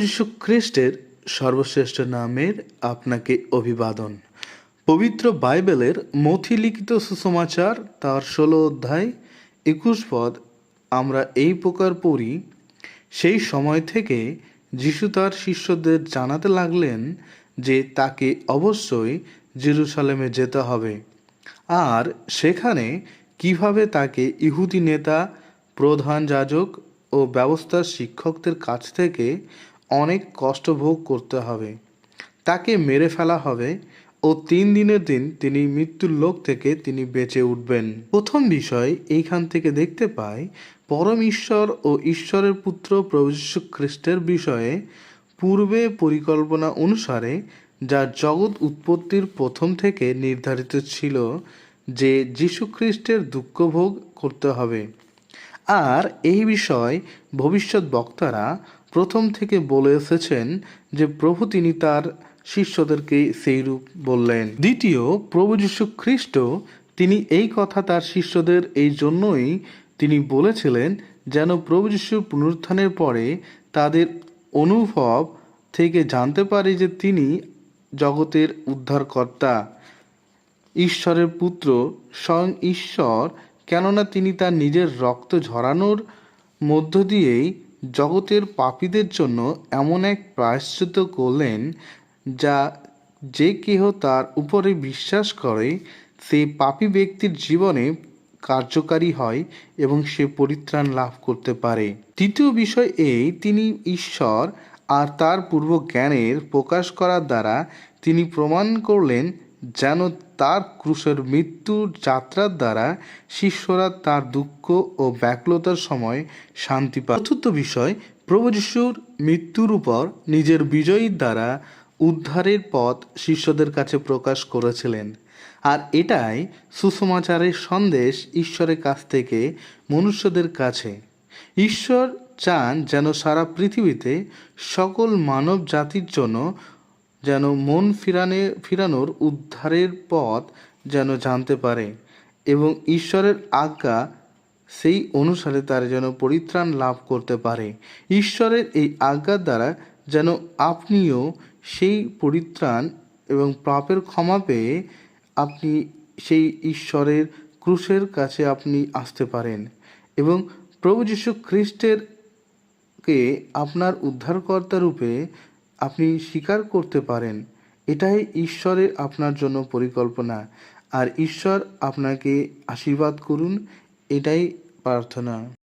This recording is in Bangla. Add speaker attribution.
Speaker 1: যীশু খ্রিস্টের সর্বশ্রেষ্ঠ নামের আপনাকে অভিবাদন। পবিত্র বাইবেলের মথি লিখিত সুসমাচার তার 16 অধ্যায় 21 পদ আমরা এই প্রকার পড়ি, সেই সময় থেকে যিশু তার শিষ্যদের জানাতে লাগলেন যে তাকে অবশ্যই জেরুসালেমে যেতে হবে, আর সেখানে কিভাবে তাকে ইহুদি নেতা, প্রধান যাজক ও ব্যবস্থার শিক্ষকদের কাছ থেকে অনেক কষ্ট ভোগ করতে হবে, তাকে মেরে ফেলা হবে ও 3 দিনের দিন তিনি মৃত্যুর লোক থেকে তিনি বেঁচে উঠবেন। প্রথম বিষয় এইখান থেকে দেখতে পাই, পরম ঈশ্বর ও ঈশ্বরের পুত্র প্রভু যীশু খ্রিস্টের বিষয়ে পূর্বে পরিকল্পনা অনুসারে যা জগৎ উৎপত্তির প্রথম থেকে নির্ধারিত ছিল যে যীশু খ্রিস্টের দুঃখ ভোগ করতে হবে। আর এই বিষয় ভবিষ্যৎ বক্তারা প্রথম থেকে বলে এসেছেন যে প্রভু তিনি তার শিষ্যদেরকে সেইরূপ বললেন। দ্বিতীয়, প্রভু যীশু খ্রিস্ট তিনি এই কথা তার শিষ্যদের এই জন্যই তিনি বলেছিলেন যেন প্রভু যীশুর পুনরুত্থানের পরে তাদের অনুভব থেকে জানতে পারে যে তিনি জগতের উদ্ধারকর্তা, ঈশ্বরের পুত্র, স্বয়ং ঈশ্বর, কেননা তিনি তার নিজের রক্ত ঝরানোর মধ্য দিয়েই জগতের পাপীদের জন্য এমন এক প্রায়শ্চিত্ত করলেন যা যে কেহ তার উপরে বিশ্বাস করে সেই পাপী ব্যক্তির জীবনে কার্যকারী হয় এবং সে পরিত্রাণ লাভ করতে পারে। তৃতীয় বিষয় এই, তিনি ঈশ্বর আর তার পূর্ব জ্ঞানের প্রকাশ করার দ্বারা তিনি প্রমাণ করলেন যেন তার ক্রুশের মৃত্যুর যাত্রার দ্বারা শিষ্যরা তার দুঃখ ও ব্যাকুলতার সময় শান্তি পায়। চতুর্থ বিষয়, প্রভু যিশুর মৃত্যুর উপর নিজের বিজয়ীর দ্বারা উদ্ধারের পথ শিষ্যদের কাছে প্রকাশ করেছিলেন, আর এটাই সুসমাচারের সন্দেশ ঈশ্বরের কাছ থেকে মনুষ্যদের কাছে। ঈশ্বর চান যেন সারা পৃথিবীতে সকল মানব জাতির জন্য যেন মন ফিরানোর উদ্ধারের পথ যেন জানতে পারে এবং ঈশ্বরের আজ্ঞা সেই অনুসারে তারা যেন পরিত্রাণ লাভ করতে পারে। ঈশ্বরের এই আজ্ঞার দ্বারা যেন আপনিও সেই পরিত্রাণ এবং পাপের ক্ষমা পেয়ে আপনি সেই ঈশ্বরের ক্রুশের কাছে আপনি আসতে পারেন এবং প্রভু যীশু খ্রিস্টেরকে আপনার উদ্ধারকর্তা রূপে আপনি স্বীকার করতে পারেন। এটাই ঈশ্বরের আপনার জন্য পরিকল্পনা, আর ঈশ্বর আপনাকে আশীর্বাদ করুন, এটাই প্রার্থনা।